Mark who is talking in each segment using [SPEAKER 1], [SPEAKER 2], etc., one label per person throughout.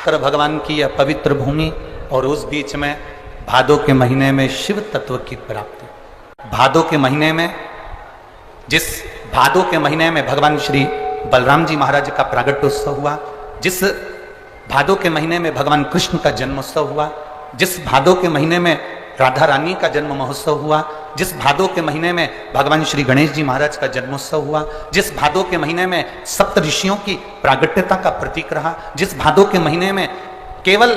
[SPEAKER 1] शंकर भगवान की यह पवित्र भूमि और उस बीच में भादों के महीने में शिव तत्व की प्राप्ति। भादों के महीने में जिस भादों के महीने में भगवान श्री बलराम जी महाराज का प्रागट्योत्सव हुआ, जिस भादों के महीने में भगवान कृष्ण का जन्मोत्सव हुआ, जिस भादों के महीने में राधा रानी का जन्म महोत्सव हुआ, जिस भादों के महीने में भगवान श्री गणेश जी महाराज का जन्मोत्सव हुआ, जिस भादों के महीने में सप्त ऋषियों की प्रागट्यता का प्रतीक रहा, जिस भादों के महीने में केवल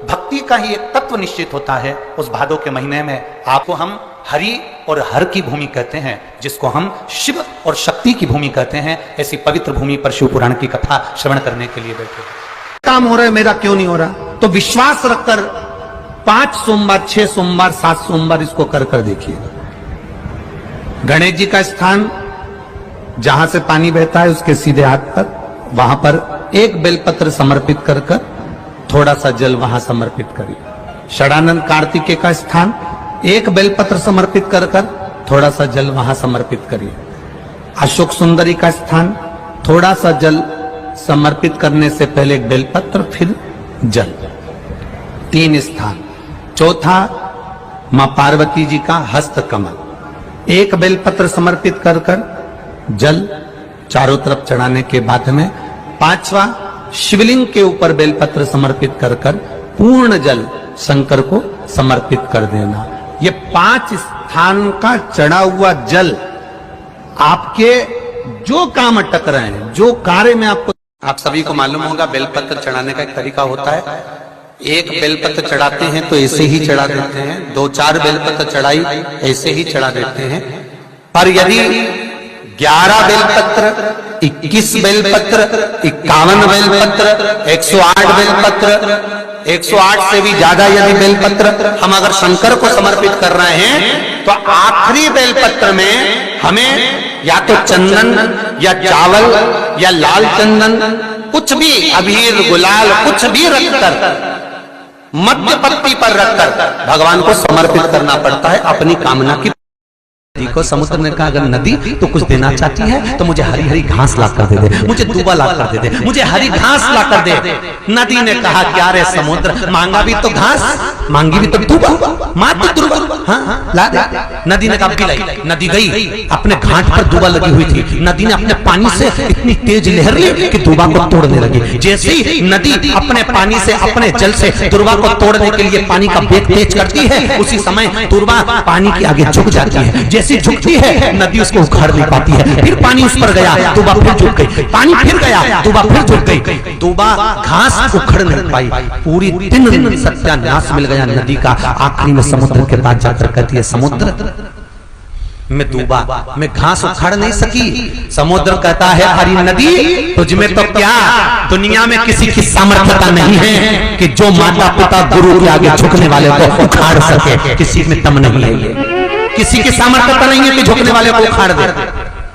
[SPEAKER 1] भक्ति का ही एक तत्व निश्चित होता है, उस भादों के महीने में आपको हम हरि और हर की भूमि कहते हैं, जिसको हम शिव और शक्ति की भूमि कहते हैं। ऐसी पवित्र भूमि पर शिव पुराण की कथा श्रवण करने के लिए बैठे।
[SPEAKER 2] काम हो रहा है, मेरा क्यों नहीं हो रहा? तो विश्वास रखकर 5 सोमवार, 6 सोमवार, 7 सोमवार इसको कर कर देखिएगा। गणेश जी का स्थान जहां से पानी बहता है उसके सीधे हाथ पर, वहां पर एक बेलपत्र समर्पित कर कर थोड़ा सा जल वहां समर्पित करिए। षडानंद कार्तिकेय का स्थान एक बेलपत्र समर्पित कर कर थोड़ा सा जल वहां समर्पित करिए। अशोक सुंदरी का स्थान थोड़ा सा जल समर्पित करने से पहले एक बेलपत्र, फिर जल। 3 स्थान। चौथा मां पार्वती जी का हस्त कमल, एक बेलपत्र समर्पित कर कर जल चारों तरफ चढ़ाने के बाद में 5वां शिवलिंग के ऊपर बेलपत्र समर्पित कर कर पूर्ण जल शंकर को समर्पित कर देना। ये 5 स्थान का चढ़ा हुआ जल आपके जो काम अटक रहे हैं, जो कार्य में आपको, आप सभी को मालूम होगा बेलपत्र चढ़ाने का एक तरीका होता है। एक बेलपत्र चढ़ाते हैं तो ऐसे ही चढ़ा देते हैं, 2-4 बेलपत्र चढ़ाई ऐसे ही चढ़ा देते हैं। पर यदि 11 बेलपत्र, 21 बेलपत्र, 51 बेलपत्र, 108 बेलपत्र, 108 से भी ज्यादा यदि बेलपत्र हम अगर शंकर को समर्पित कर रहे हैं, तो आखिरी बेलपत्र में हमें या तो चंदन या चावल या लाल चंदन, कुछ भी अबीर गुलाल कुछ भी रखकर मध्य पत्ती पर रखकर भगवान को समर्पित करना पड़ता है अपनी कामना की। नदी को समुद्र ने कहा, अगर नदी तो कुछ देना चाहती है तो मुझे हरी हरी घास ला कर दे दे, मुझे दूबा ला कर दे दे, मुझे हरी घास ला कर दे। नदी ने कहा, क्या रे समुद्र, मांगा भी तो घास, मांगी भी तो दूबा, मां तो दूबा, हाँ ला दे। नदी ने कहा पिलाई। नदी गई, अपने घाट पर दूबा लगी हुई थी। नदी ने अपने पानी से इतनी तेज लहर ली कि दूबा को तोड़ने लगी। जैसे ही नदी अपने पानी से, अपने जल से दूबा को तोड़ने के लिए पानी का वेग तेज करती है, उसी समय दूबा पानी के आगे झुक जाती है। जैसे झुकती है नदी उसको उखाड़ नहीं पाती है, फिर पानी उस पर गया, दूबा फिर झुक गई, पानी फिर गया, दूबा फिर झुक गई। दूबा घास उखड़ नहीं पाई, पूरी 3 दिन सत्यानाश मिल गया नदी का। आखिरी में समुद्र के पास जाकर कहती है, समुद्र मैं दूबा, मैं घास उखाड़ नहीं सकी। समुद्र कहता है, हरी नदी तुझमें तो क्या, दुनिया में किसी की सामर्थ्यता नहीं है कि जो माता पिता गुरु के आगे झुकने वाले को उखाड़ सके। किसी में दम नहीं है, ये किसी की सामर्थ्यता नहीं है कि झुकने वाले को उखाड़ दे।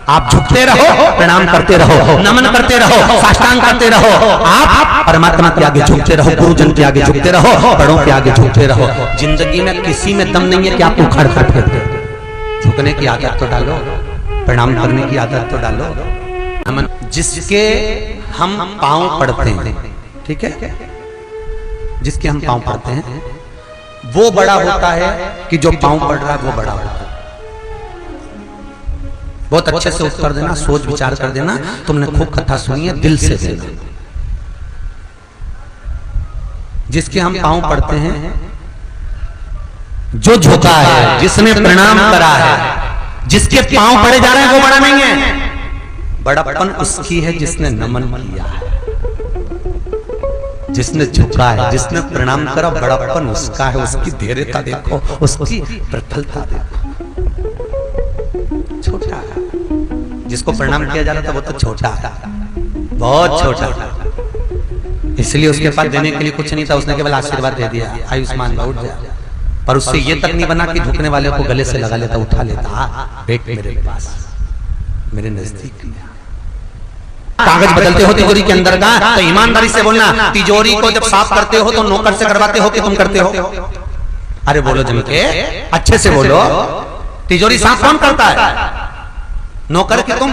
[SPEAKER 2] आप झुकते रहो, प्रणाम करते रहो, नमन करते रहो, साष्टांग करते रहो। आप परमात्मा के आगे झुकते रहो, गुरुजन के आगे झुकते रहो, बड़ों के आगे झुकते रहो। जिंदगी में किसी में दम नहीं है कि आप उखाड़ कर फेंकते। झुकने की आदत तो डालो, प्रणाम करने की आदत तो डालो। नमन जिसके हम पांव पड़ते हैं, ठीक है, जिसके हम पांव पड़ते हैं वो बड़ा होता है कि जो पांव पड़ रहा है वो बड़ा होता है। बहुत अच्छे से उत्तर देना, सोच विचार कर देना। तुमने खूब कथा सुनी है, दिल से देना। जिसके हम पांव पड़ते हैं, जो झुका है, जिसने प्रणाम करा है, जिसके पांव पड़े जा रहे हैं वो बड़ा नहीं है। बड़ापन उसकी है जिसने नमन किया है, जिसने झुका है, जिसने प्रणाम करा। बड़ापन उसका है, उसकी धैर्यता देखो, उसकी प्रफुल्लता देखो। छोटा है, जिसको प्रणाम किया जा रहा था वो तो छोटा था, बहुत छोटा था, इसलिए उसके पास देने के लिए कुछ नहीं था। उसने केवल आशीर्वाद दे दिया, आयुष्मान भव, उठ जा। पर उससे ये तक नहीं बना कि झुकने वाले को गले से लगा लेता, उठा लेता। बेट मेरे पास, मेरे नजदीक। कागज बदलते हो तिजोरी के अंदर का, तो ईमानदारी से बोलना, तिजोरी को जब साफ करते हो तो नौकर से करवाते हो कि तुम करते हो? अरे बोलो जम के, अच्छे से बोलो। तिजोरी साफ कौन करता है? नौकर कि तुम?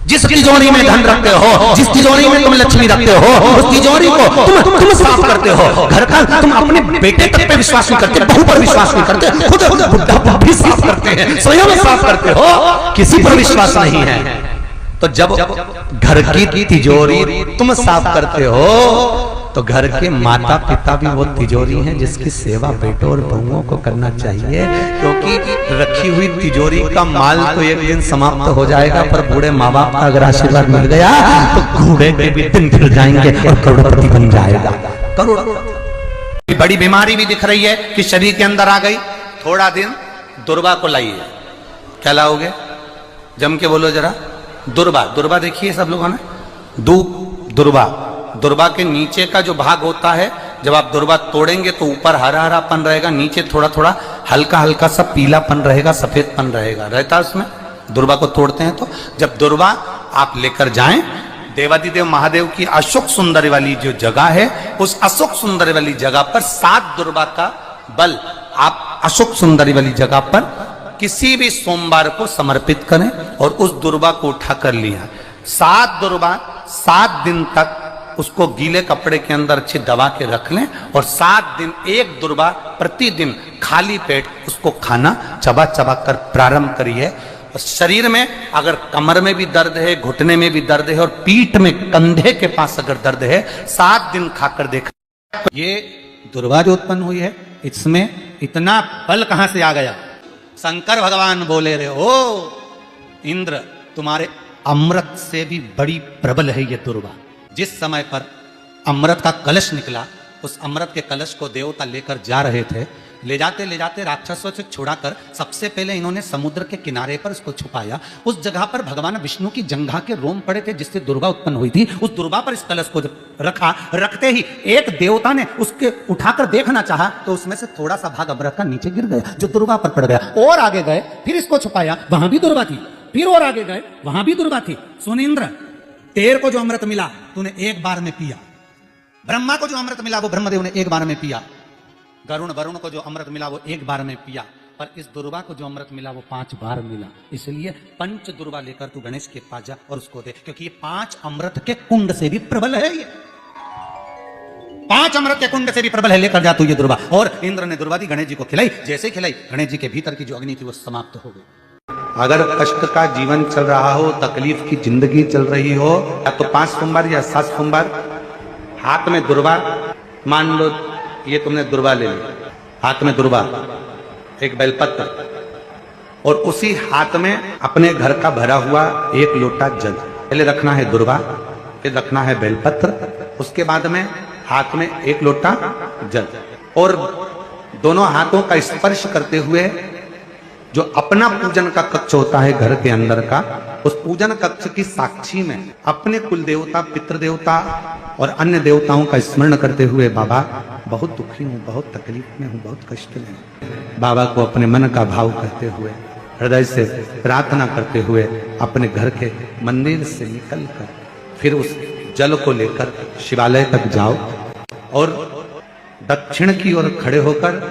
[SPEAKER 2] जिस तिजोरी में धन रखते हो, जिस तिजोरी में तुम लक्ष्मी रखते हो, उस तिजोरी को तुम साफ करते हो। घर का तुम अपने बेटे तक पे विश्वास नहीं करते, बहू पर विश्वास नहीं करते, खुद बुढ़ा भी साफ करते हैं, स्वयं साफ करते हो, किसी पर विश्वास नहीं है। तो जब घर की तिजोरी तुम साफ करते हो तो घर के माता पिता भी वो तिजोरी हैं जिसकी सेवा बेटों और बहुओं को करना चाहिए, क्योंकि रखी हुई तिजोरी का माल तो एक दिन समाप्त हो जाएगा, पर बूढ़े माँ बाप का अगर आशीर्वाद मिल गया तो घोड़े के भी दिन फिर जाएंगे और करोड़पति बन जाएगा। करोड़
[SPEAKER 1] बड़ी बीमारी भी दिख रही है कि शरीर के अंदर आ गई, थोड़ा दिन दुर्वा को लाइए। क्या लाओगे? जम के बोलो जरा। दुर्वा। दुर्वा देखिए सब लोगों ने, दुर्वा। दुर्वा के नीचे का जो भाग होता है, जब आप दुर्वा तोड़ेंगे तो ऊपर हरा हरापन रहेगा, नीचे थोड़ा थोड़ा हल्का हल्का सा पीलापन रहेगा, सफेदपन रहेगा, रहता है उसमें। दुर्वा को तोड़ते हैं तो जब दुर्वा आप लेकर जाएं, देवादिदेव महादेव की अशोक सुंदरी वाली जो जगह है, उस अशोक सुंदरी वाली जगह पर 7 दुर्वा का बल आप अशोक सुंदरी वाली जगह पर किसी भी सोमवार को समर्पित करें और उस दुर्वा को उठाकर लिया। 7 दुर्वा 7 दिन तक उसको गीले कपड़े के अंदर अच्छी दबा के रख लें और 7 दिन एक दुर्वा प्रतिदिन खाली पेट उसको खाना चबा चबा कर प्रारंभ करिए। और शरीर में अगर कमर में भी दर्द है, घुटने में भी दर्द है और पीठ में कंधे के पास अगर दर्द है, 7 दिन खाकर देखा। ये दुर्वा जो उत्पन्न हुई है, इसमें इतना बल कहां से आ गया? शंकर भगवान बोले रे ओ इंद्र, तुम्हारे अमृत से भी बड़ी प्रबल है ये दुर्वा। जिस समय पर अमृत का कलश निकला, उस अमृत के कलश को देवता लेकर जा रहे थे, ले जाते राक्षसों से छुड़ाकर सबसे पहले इन्होंने समुद्र के किनारे पर उसको छुपाया। उस जगह पर भगवान विष्णु की जंघा के रोम पड़े थे जिससे दुर्वा उत्पन्न हुई थी। उस दुर्वा पर इस कलश को जब रखा, रखते ही एक देवता ने उसके उठाकर देखना चाहा तो उसमें से थोड़ा सा भाग अमृत का नीचे गिर गया, जो दुर्वा पर पड़ गया। और आगे गए, फिर इसको छुपाया, वहां भी दुर्वा थी। फिर और आगे गए, वहां भी दुर्वा थी। सुन इंद्र, तेर को जो अमृत मिला तूने एक बार में पिया, ब्रह्मा को जो अमृत मिला वो ब्रह्मदेव ने एक बार में पिया, वरुण को जो अमृत मिला वो एक बार में पिया, पर इस दुर्वा को जो अमृत मिला वो 5 बार मिला। इसलिए 5 दुर्वा लेकर तू गणेश के पास जा और उसको दे, क्योंकि ये 5 अमृत के कुंड से भी प्रबल है। ये 5 अमृत के कुंड से भी प्रबल है, लेकर जा तू ये दुर्वा। और इंद्र ने दुर्वा दी, गणेश जी को खिलाई। जैसे खिलाई, गणेश जी के भीतर की जो अग्नि थी वो समाप्त हो गई। अगर कष्ट का जीवन चल रहा हो, तकलीफ की जिंदगी चल रही हो, या तो 5 सोमवार या 7 सोमवार हाथ में दुर्वा, मान लो ये तुमने दुर्वा ले ली, हाथ में दुर्वा, एक बेलपत्र, और उसी हाथ में अपने घर का भरा हुआ 1 लोटा जल। पहले रखना है दुर्वा, फिर रखना है बेलपत्र, उसके बाद में हाथ में 1 लोटा जल, और दोनों हाथों का स्पर्श करते हुए जो अपना पूजन का कक्ष होता है घर के अंदर का, उस पूजन कक्ष की साक्षी में अपने कुल देवता, पितृ देवता और अन्य देवताओं का स्मरण करते हुए, बाबा बहुत दुखी हूँ, बहुत तकलीफ में हूँ, बहुत कष्ट में हूँ, बाबा को अपने मन का भाव कहते हुए, हृदय से प्रार्थना करते हुए अपने घर के मंदिर से निकलकर फिर उस जल को लेकर शिवालय तक जाओ और दक्षिण की ओर खड़े होकर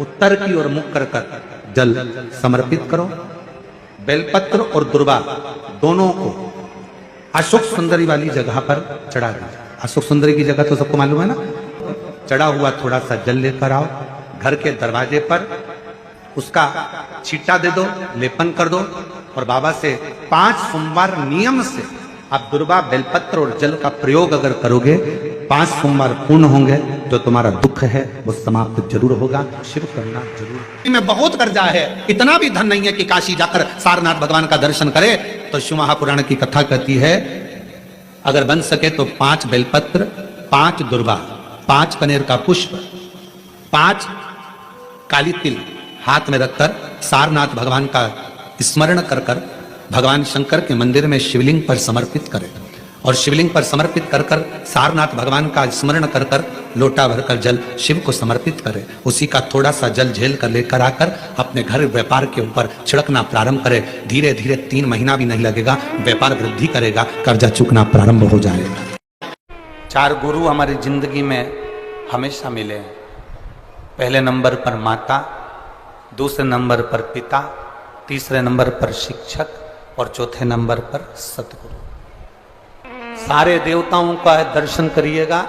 [SPEAKER 1] उत्तर की ओर मुख कर जल समर्पित करो। बेलपत्र और दुर्वा दोनों को अशोक सुंदरी वाली जगह पर चढ़ा दीजिए। अशोक सुंदरी की जगह तो सबको मालूम है ना। चढ़ा हुआ थोड़ा सा जल लेकर आओ, घर के दरवाजे पर उसका छींटा दे दो, लेपन कर दो, और बाबा से 5 सोमवार नियम से आप दुर्वा, बेलपत्र और जल का प्रयोग अगर करोगे, 5 सोमवार पूर्ण होंगे, जो तुम्हारा दुख है वो समाप्त जरूर होगा। शिव करना जरूर। में बहुत कर्जा है, इतना भी धन नहीं है कि काशी जाकर सारनाथ भगवान का दर्शन करे। तो शिव महापुराण की कथा कहती है, अगर बन सके तो 5 बेलपत्र, 5 दुर्वा, 5 कनेर का पुष्प, 5 काली तिल हाथ में रखकर सारनाथ भगवान का स्मरण कर भगवान शंकर के मंदिर में शिवलिंग पर समर्पित करें, और शिवलिंग पर समर्पित कर सारनाथ भगवान का स्मरण कर लोटा भरकर जल शिव को समर्पित करें। उसी का थोड़ा सा जल झेल कर लेकर आकर अपने घर व्यापार के ऊपर छिड़कना प्रारंभ करें। धीरे धीरे 3 महीना भी नहीं लगेगा, व्यापार वृद्धि करेगा, कर्जा चुकना प्रारंभ हो जाएगा। 4 गुरु हमारी जिंदगी में हमेशा मिले हैं। पहले नंबर पर माता, दूसरे नंबर पर पिता, तीसरे नंबर पर शिक्षक और चौथे नंबर पर सतगुरु। सारे देवताओं का दर्शन करिएगा,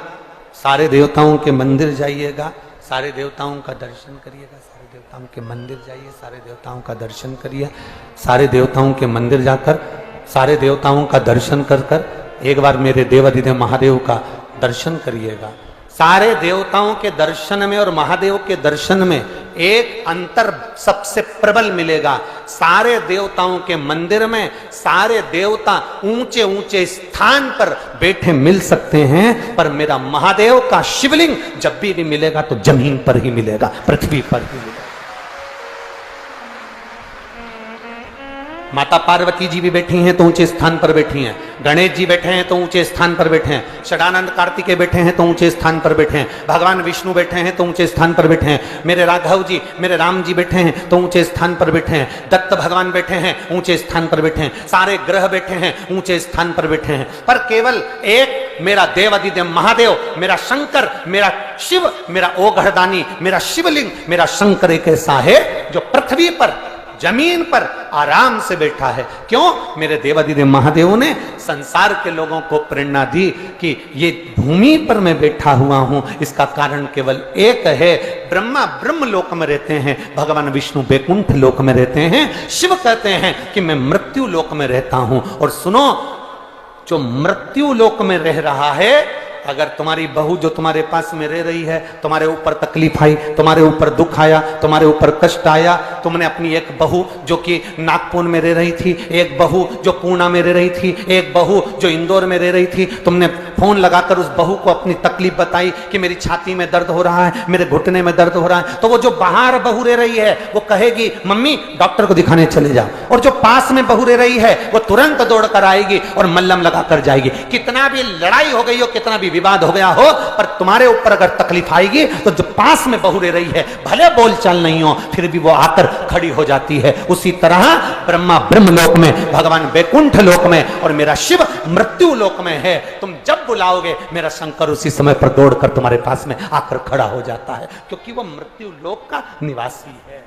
[SPEAKER 1] सारे देवताओं के मंदिर जाइएगा, सारे देवताओं का दर्शन करिएगा, सारे देवताओं के मंदिर जाइए, सारे देवताओं का दर्शन करिए, सारे देवताओं के मंदिर जाकर सारे देवताओं का दर्शन कर कर एक बार मेरे देवाधिदेव महादेव का दर्शन करिएगा। सारे देवताओं के दर्शन में और महादेव के दर्शन में एक अंतर सबसे प्रबल मिलेगा। सारे देवताओं के मंदिर में सारे देवता ऊंचे ऊंचे स्थान पर बैठे मिल सकते हैं, पर मेरा महादेव का शिवलिंग जब भी मिलेगा तो जमीन पर ही मिलेगा, पृथ्वी पर ही मिलेगा। माता पार्वती जी भी बैठी हैं तो ऊंचे स्थान पर बैठी हैं, गणेश जी बैठे हैं तो ऊंचे स्थान पर बैठे हैं, षडानंद कार्तिकेय बैठे हैं तो ऊंचे स्थान पर बैठे हैं, भगवान विष्णु बैठे हैं तो ऊंचे स्थान पर बैठे हैं, मेरे राघव जी मेरे राम जी बैठे हैं तो ऊंचे स्थान पर बैठे हैं, दत्त भगवान बैठे हैं ऊंचे स्थान पर बैठे हैं, सारे ग्रह बैठे हैं ऊंचे स्थान पर बैठे हैं, पर केवल एक मेरा देवाधिदेव महादेव, मेरा शंकर, मेरा शिव, मेरा ओघड़दानी, मेरा शिवलिंग, मेरा शंकर एक ऐसा है जो पृथ्वी पर जमीन पर आराम से बैठा है। क्यों? मेरे देवाधिदेव महादेव ने संसार के लोगों को प्रेरणा दी कि ये भूमि पर मैं बैठा हुआ हूं, इसका कारण केवल एक है। ब्रह्मा ब्रह्म लोक में रहते हैं, भगवान विष्णु बैकुंठ लोक में रहते हैं, शिव कहते हैं कि मैं मृत्यु लोक में रहता हूं। और सुनो, जो मृत्यु लोक में रह रहा है, अगर तुम्हारी बहू जो तुम्हारे पास में रह रही है, तुम्हारे ऊपर तकलीफ आई, तुम्हारे ऊपर दुख आया, तुम्हारे ऊपर कष्ट आया, तुमने अपनी एक बहू जो कि नागपुर में रह रही थी, एक बहू जो पूना में रह रही थी, एक बहू जो इंदौर में रह रही थी, तुमने फोन लगाकर उस बहू को अपनी तकलीफ बताई कि मेरी छाती में दर्द हो रहा है, मेरे घुटने में दर्द हो रहा है, तो वो जो बाहर बहू रह रही है वो कहेगी मम्मी डॉक्टर को दिखाने चले जाओ, और जो पास में बहू रह रही है वो तुरंत दौड़ कर आएगी और मल्लम लगाकर जाएगी। कितना भी लड़ाई हो गई हो, कितना भी विवाद हो गया हो, पर तुम्हारे ऊपर अगर तकलीफ आएगी तो जो पास में बहू रह रही है, भले बोलचाल नहीं हो, फिर भी वो आकर खड़ी हो जाती है। उसी तरह ब्रह्मा ब्रह्म लोक में, भगवान बैकुंठ लोक में और मेरा शिव मृत्यु लोक में है। तुम जब बुलाओगे मेरा शंकर उसी समय पर दौड़कर तुम्हारे पास में आकर खड़ा हो जाता है, क्योंकि वो मृत्यु लोक का निवासी है।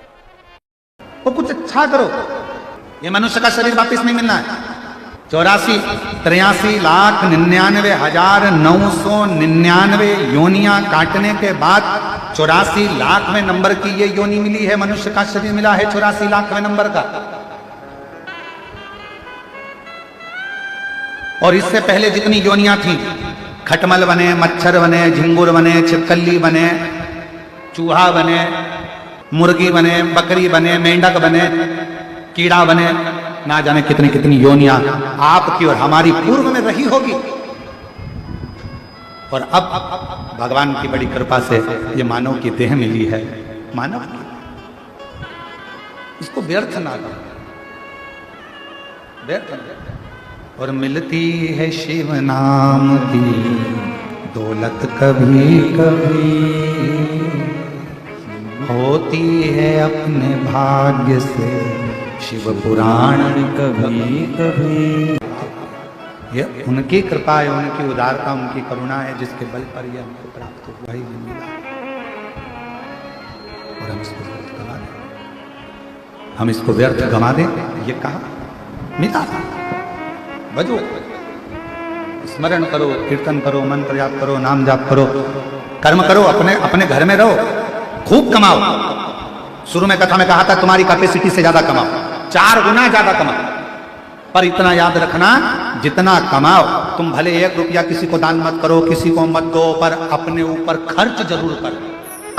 [SPEAKER 2] वो कुछ अच्छा करो, ये मनुष्य का शरीर वापस नहीं मिलना है। 84,93,999 योनियां काटने के बाद 84,00,000वें नंबर की ये योनि मिली है, मनुष्य का शरीर मिला है 84,00,000वें नंबर का। और इससे पहले जितनी योनियां थी, खटमल बने, मच्छर बने, झिंगुर बने, छिपकली बने, चूहा बने, मुर्गी बने, बकरी बने, मेंढक बने, कीड़ा बने, ना जाने कितनी कितनी योनियां आपकी और हमारी पूर्व में रही होगी। और अब भगवान की बड़ी कृपा से ये मानव की देह मिली है, मानव की, इसको व्यर्थ ना दो, व्यर्थ ना। और मिलती है शिव नाम की दौलत कभी कभी, होती है अपने भाग्य से शिव पुराण कभी कभी। ये उनकी कृपा है, उनकी उदारता, उनकी करुणा है, जिसके बल पर यह हमको प्राप्त हुआ ही मिला। और हम इसको व्यर्थ गवा दें, हम इसको व्यर्थ गवा दें, ये कहा मिला। बजो, स्मरण करो, कीर्तन करो, मंत्र जाप करो, नाम जाप करो, कर्म करो, अपने अपने घर में रहो, खूब कमाओ। शुरू में कथा में कहा था तुम्हारी कैपेसिटी से ज्यादा कमाओ, 4 गुना ज्यादा कमाओ। पर इतना याद रखना, जितना कमाओ तुम भले 1 रुपया किसी को दान मत करो, किसी को मत दो, पर अपने ऊपर खर्च जरूर करो।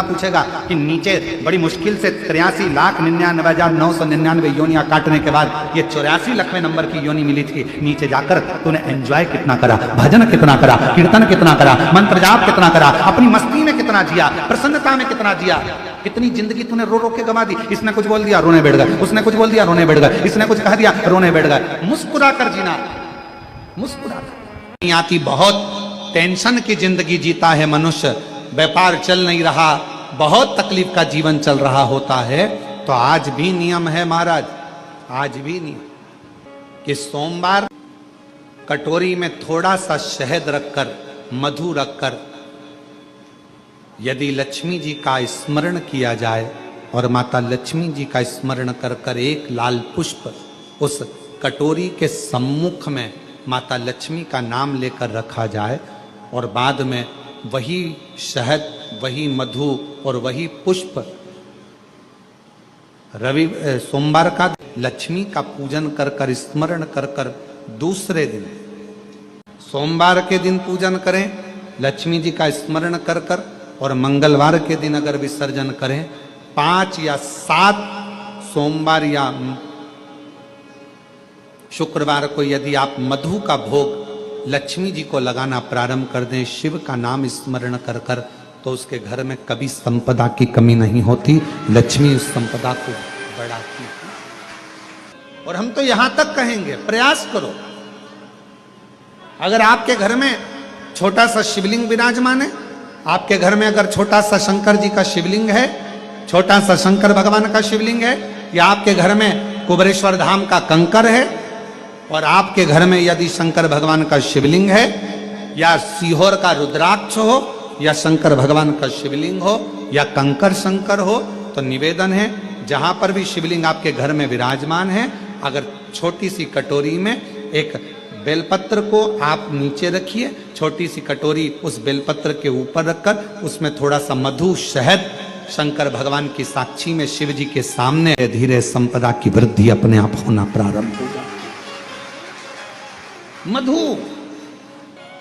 [SPEAKER 2] पूछेगा कि नीचे बड़ी मुश्किल से 83,99,999 योनियां काटने के बाद ये 84,00,000वें नंबर की योनि मिली थी, नीचे जाकर तूने एंजॉय कितना करा, भजन कितना करा, कीर्तन कितना करा, मंत्र जाप कितना करा, अपनी मस्ती में कितना जिया, प्रसन्नता में कितना जिया, कितनी जिंदगी तूने रो रो के गवा दी। इसने कुछ बोल दिया रोने बैठ गए, उसने कुछ बोल दिया रोने बैठ गए, इसने कुछ कह दिया रोने बैठ गए। मुस्कुरा कर जीना, मुस्कुरा कर। आती बहुत टेंशन की जिंदगी जीता है मनुष्य, व्यापार चल नहीं रहा, बहुत तकलीफ का जीवन चल रहा होता है, तो आज भी नियम है महाराज, आज भी नियम कि सोमवार कटोरी में थोड़ा सा शहद रखकर, मधु रखकर, यदि लक्ष्मी जी का स्मरण किया जाए और माता लक्ष्मी जी का स्मरण कर कर एक लाल पुष्प उस कटोरी के सम्मुख में माता लक्ष्मी का नाम लेकर रखा जाए और बाद में वही शहद, वही मधु और वही पुष्प सोमवार का लक्ष्मी का पूजन कर कर, स्मरण कर कर दूसरे दिन, सोमवार के दिन पूजन करें लक्ष्मी जी का स्मरण कर कर, और मंगलवार के दिन अगर विसर्जन करें, 5 या 7 सोमवार या शुक्रवार को यदि आप मधु का भोग लक्ष्मी जी को लगाना प्रारंभ कर दें, शिव का नाम स्मरण कर कर, तो उसके घर में कभी संपदा की कमी नहीं होती, लक्ष्मी उस संपदा को बढ़ाती है। और हम तो यहां तक कहेंगे, प्रयास करो, अगर आपके घर में छोटा सा शिवलिंग विराजमान है, आपके घर में अगर छोटा सा शंकर जी का शिवलिंग है, छोटा सा शंकर भगवान का शिवलिंग है, या आपके घर में कुबेरेश्वर धाम का कंकर है, और आपके घर में यदि शंकर भगवान का शिवलिंग है, या सीहोर का रुद्राक्ष हो, या शंकर भगवान का शिवलिंग हो, या कंकर शंकर हो, तो निवेदन है जहां पर भी शिवलिंग आपके घर में विराजमान है, अगर छोटी सी कटोरी में एक बेलपत्र को आप नीचे रखिए, छोटी सी कटोरी उस बेलपत्र के ऊपर रखकर उसमें थोड़ा सा मधु, शहद, शंकर भगवान की साक्षी में शिव जी के सामने, धीरे संपदा की वृद्धि अपने आप होना प्रारंभ होगा। मधु,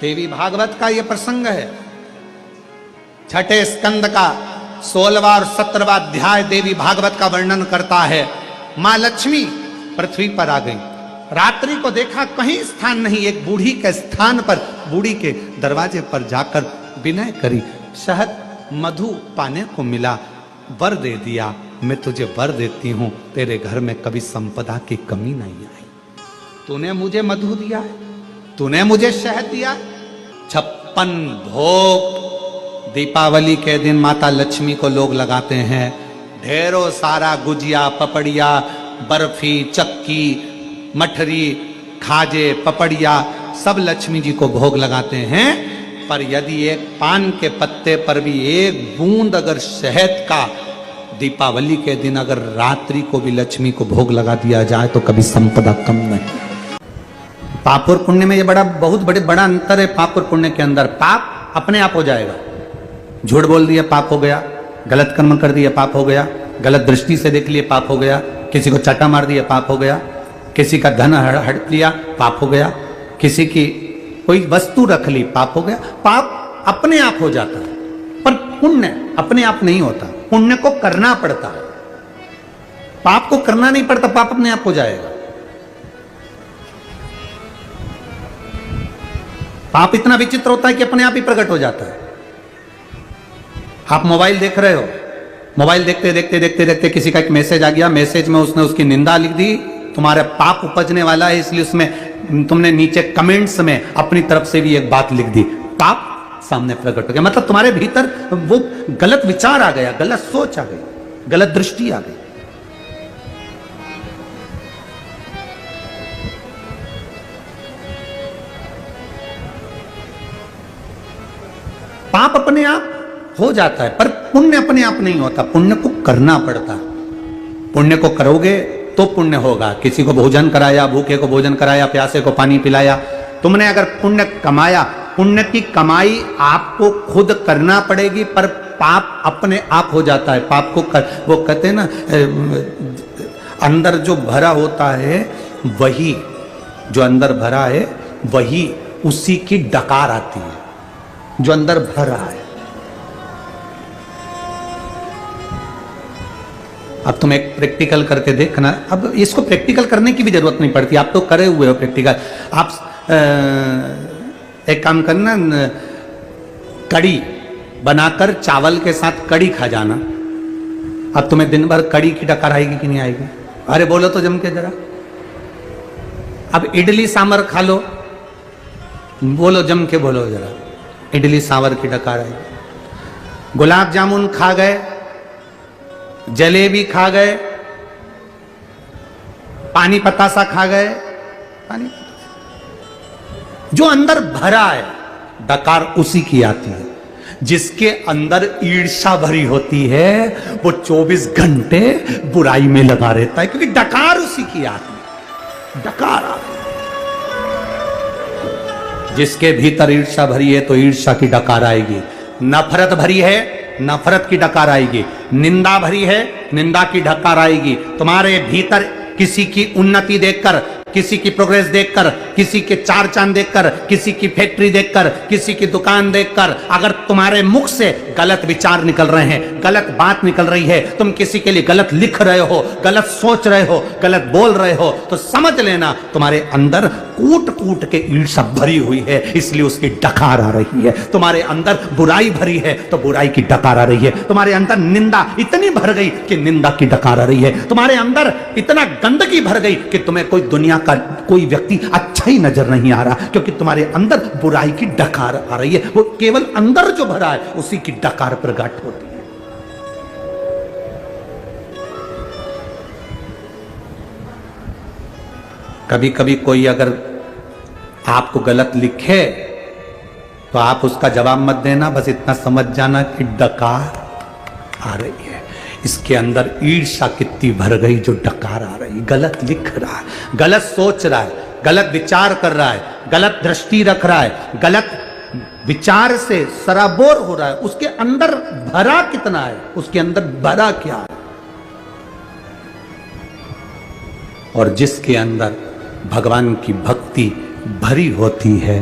[SPEAKER 2] देवी भागवत का यह प्रसंग है, छठे स्कंद का 16वां और 17वां अध्याय देवी भागवत का वर्णन करता है। मां लक्ष्मी पृथ्वी पर आ गई, रात्रि को देखा कहीं स्थान नहीं, एक बूढ़ी के स्थान पर, बूढ़ी के दरवाजे पर जाकर विनय करी, शहद मधु पाने को मिला, वर दे दिया, मैं तुझे वर देती हूं, तेरे घर में कभी संपदा की कमी नहीं आई। तूने मुझे मधु दिया है, तूने मुझे शहद दिया, 56 भोग दीपावली के दिन माता लक्ष्मी को लोग लगाते हैं, ढेरों सारा गुजिया, पपड़िया, बर्फी, चक्की, मठरी, खाजे, पपड़िया सब लक्ष्मी जी को भोग लगाते हैं। पर यदि एक पान के पत्ते पर भी एक बूंद अगर शहद का दीपावली के दिन अगर रात्रि को भी लक्ष्मी को भोग लगा दिया जाए तो कभी संपदा कम नहीं। पाप और पुण्य में ये बहुत बड़ा अंतर है। पाप और पुण्य के अंदर पाप अपने आप हो जाएगा, झूठ बोल दिया पाप हो गया, गलत कर्म कर दिया पाप हो गया, गलत दृष्टि से देख लिए पाप हो गया, किसी को चाटा मार दिया पाप हो गया, किसी का धन हड़प लिया पाप हो गया, किसी की कोई वस्तु रख ली पाप हो गया। पाप अपने आप हो जाता है, पर पुण्य अपने आप नहीं होता, पुण्य को करना पड़ता है। पाप को करना नहीं पड़ता, पाप अपने आप हो जाएगा। पाप इतना विचित्र होता है कि अपने आप ही प्रकट हो जाता है। आप मोबाइल देख रहे हो, मोबाइल देखते देखते देखते देखते किसी का एक मैसेज आ गया, मैसेज में उसने उसकी निंदा लिख दी, तुम्हारा पाप उपजने वाला है, इसलिए उसमें तुमने नीचे कमेंट्स में अपनी तरफ से भी एक बात लिख दी, पाप सामने प्रकट हो गया। मतलब तुम्हारे भीतर वो गलत विचार आ गया, गलत सोच आ गई, गलत दृष्टि आ गई। पाप अपने आप हो जाता है, पर पुण्य अपने आप नहीं होता, पुण्य को करना पड़ता। पुण्य को करोगे तो पुण्य होगा। किसी को भोजन कराया, भूखे को भोजन कराया, प्यासे को पानी पिलाया, तुमने अगर पुण्य कमाया, पुण्य की कमाई आपको खुद करना पड़ेगी, पर पाप अपने आप हो जाता है। पाप को वो कहते हैं ना, अंदर जो भरा होता है वही, जो अंदर भरा है वही, उसी की डकार आती है, जो अंदर भर रहा है। अब तुम एक प्रैक्टिकल करके देखना। अब इसको प्रैक्टिकल करने की भी जरूरत नहीं पड़ती, आप तो करे हुए हो प्रैक्टिकल। आप एक काम करना, कड़ी बनाकर चावल के साथ कड़ी खा जाना। अब तुम्हें दिन भर कड़ी की डकार आएगी कि नहीं आएगी? अरे बोलो तो जम के जरा। अब इडली सांभर खा लो, बोलो जम के बोलो जरा, इडली सांभर की डकार आएगी। गुलाब जामुन खा गए, जलेबी खा गए, पानी पतासा खा गए, पानी जो अंदर भरा है डकार उसी की आती है। जिसके अंदर ईर्ष्या भरी होती है वो 24 घंटे बुराई में लगा रहता है, क्योंकि डकार उसी की आती है, डकार आती है।
[SPEAKER 1] जिसके भीतर ईर्ष्या भरी है तो ईर्ष्या की डकार आएगी, नफरत भरी है नफरत की डकार आएगी, निंदा भरी है निंदा की डकार आएगी। तुम्हारे भीतर किसी की उन्नति देखकर, किसी की प्रोग्रेस देखकर, किसी के चार चांद देखकर, किसी की फैक्ट्री देखकर, किसी की दुकान देखकर अगर तुम्हारे मुख से गलत विचार निकल रहे हैं, गलत बात निकल रही है, तुम किसी के लिए गलत लिख रहे हो, गलत सोच रहे हो, गलत बोल रहे हो, तो समझ लेना तुम्हारे अंदर कूट कूट के ईर्ष्या भरी हुई है, इसलिए उसकी डकार आ रही है। तुम्हारे अंदर बुराई भरी है तो बुराई की डकार आ रही है। तुम्हारे अंदर निंदा इतनी भर गई कि निंदा की डकार आ रही है। तुम्हारे अंदर इतना गंदगी भर गई कि तुम्हें कोई दुनिया का कोई व्यक्ति अच्छा ही नजर नहीं आ रहा, क्योंकि तुम्हारे अंदर बुराई की डकार आ रही है। वो केवल अंदर जो भरा है उसी की डकार प्रकट होती है। कभी कभी कोई अगर आपको गलत लिखे तो आप उसका जवाब मत देना, बस इतना समझ जाना कि डकार आ रही है। इसके अंदर ईर्ष्या कितनी भर गई जो डकार आ रही, गलत लिख रहा है, गलत सोच रहा है, गलत विचार कर रहा है, गलत दृष्टि रख रहा है, गलत विचार से सराबोर हो रहा है। उसके अंदर भरा कितना है, उसके अंदर भरा क्या है। और जिसके अंदर भगवान की भक्ति भरी होती है